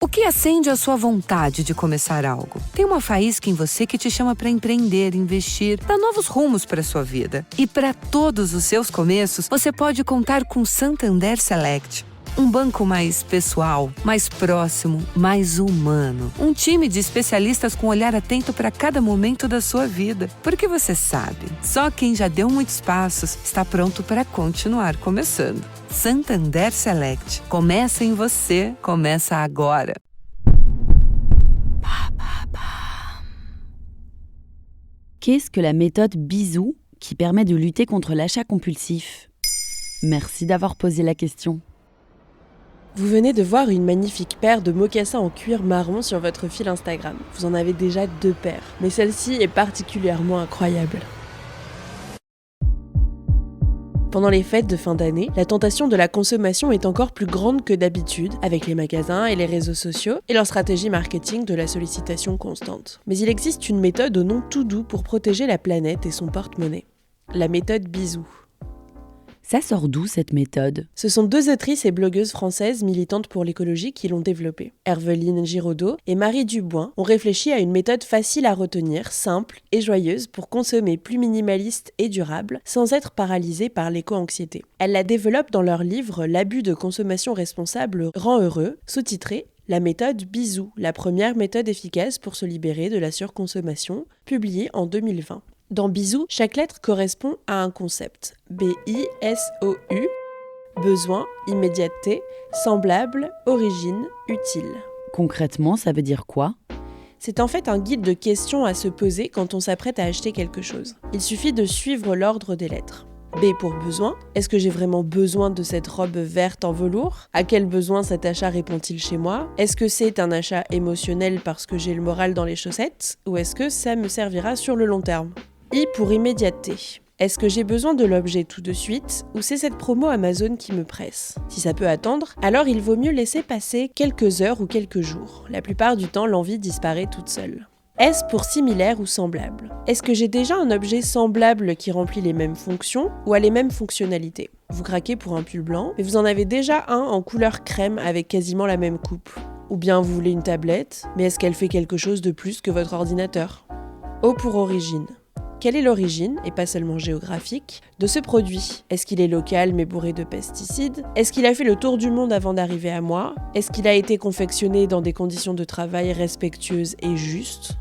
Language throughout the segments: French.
O que acende a sua vontade de começar algo? Tem uma faísca em você que te chama para empreender, investir, dar novos rumos para sua vida. E para todos os seus começos, você pode contar com Santander Select. Um banco mais pessoal, mais próximo, mais humano. Um time de especialistas com olhar atento para cada momento da sua vida. Porque você sabe, só quem já deu muitos passos está pronto para continuar começando. Santander Select. Começa em você, começa agora. Qu'est-ce que la méthode Bisou qui permet de lutter contre l'achat compulsif? Merci d'avoir posé la question. Vous venez de voir une magnifique paire de mocassins en cuir marron sur votre fil Instagram. Vous en avez déjà 2 paires, mais celle-ci est particulièrement incroyable. Pendant les fêtes de fin d'année, la tentation de la consommation est encore plus grande que d'habitude, avec les magasins et les réseaux sociaux et leur stratégie marketing de la sollicitation constante. Mais il existe une méthode au nom tout doux pour protéger la planète et son porte-monnaie. La méthode Bisou. Ça sort d'où cette méthode? Ce sont 2 autrices et blogueuses françaises militantes pour l'écologie qui l'ont développée. Herveline Giraudot et Marie Dubois ont réfléchi à une méthode facile à retenir, simple et joyeuse pour consommer plus minimaliste et durable, sans être paralysé par l'éco-anxiété. Elles la développent dans leur livre « L'abus de consommation responsable rend heureux », sous-titré « La méthode Bisou, la première méthode efficace pour se libérer de la surconsommation », publié en 2020. Dans Bisou, chaque lettre correspond à un concept. B-I-S-O-U, besoin, immédiateté, semblable, origine, utile. Concrètement, ça veut dire quoi? C'est en fait un guide de questions à se poser quand on s'apprête à acheter quelque chose. Il suffit de suivre l'ordre des lettres. B pour besoin. Est-ce que j'ai vraiment besoin de cette robe verte en velours? À quel besoin cet achat répond-il chez moi? Est-ce que c'est un achat émotionnel parce que j'ai le moral dans les chaussettes? Ou est-ce que ça me servira sur le long terme? I pour immédiateté. Est-ce que j'ai besoin de l'objet tout de suite ou c'est cette promo Amazon qui me presse? Si ça peut attendre, alors il vaut mieux laisser passer quelques heures ou quelques jours. La plupart du temps, l'envie disparaît toute seule. S pour similaire ou semblable. Est-ce que j'ai déjà un objet semblable qui remplit les mêmes fonctions ou a les mêmes fonctionnalités? Vous craquez pour un pull blanc, mais vous en avez déjà un en couleur crème avec quasiment la même coupe. Ou bien vous voulez une tablette, mais est-ce qu'elle fait quelque chose de plus que votre ordinateur? O pour origine. Quelle est l'origine, et pas seulement géographique, de ce produit? Est-ce qu'il est local mais bourré de pesticides? Est-ce qu'il a fait le tour du monde avant d'arriver à moi? Est-ce qu'il a été confectionné dans des conditions de travail respectueuses et justes?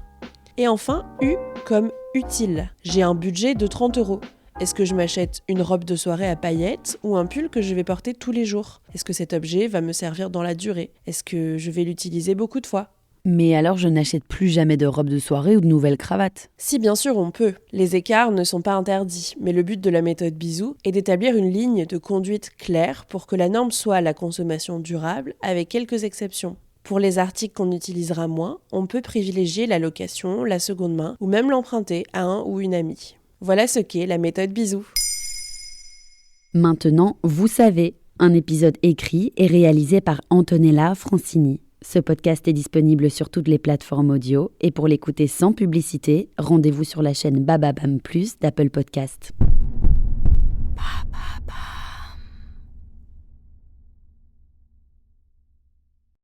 Et enfin, U comme utile. J'ai un budget de 30 €. Est-ce que je m'achète une robe de soirée à paillettes ou un pull que je vais porter tous les jours? Est-ce que cet objet va me servir dans la durée? Est-ce que je vais l'utiliser beaucoup de fois? Mais alors je n'achète plus jamais de robe de soirée ou de nouvelles cravates? Si, bien sûr, on peut. Les écarts ne sont pas interdits, mais le but de la méthode Bisou est d'établir une ligne de conduite claire pour que la norme soit la consommation durable, avec quelques exceptions. Pour les articles qu'on utilisera moins, on peut privilégier la location, la seconde main, ou même l'emprunter à un ou une amie. Voilà ce qu'est la méthode Bisou. Maintenant, vous savez, un épisode écrit et réalisé par Antonella Francini. Ce podcast est disponible sur toutes les plateformes audio et pour l'écouter sans publicité, rendez-vous sur la chaîne Bababam Plus d'Apple Podcast.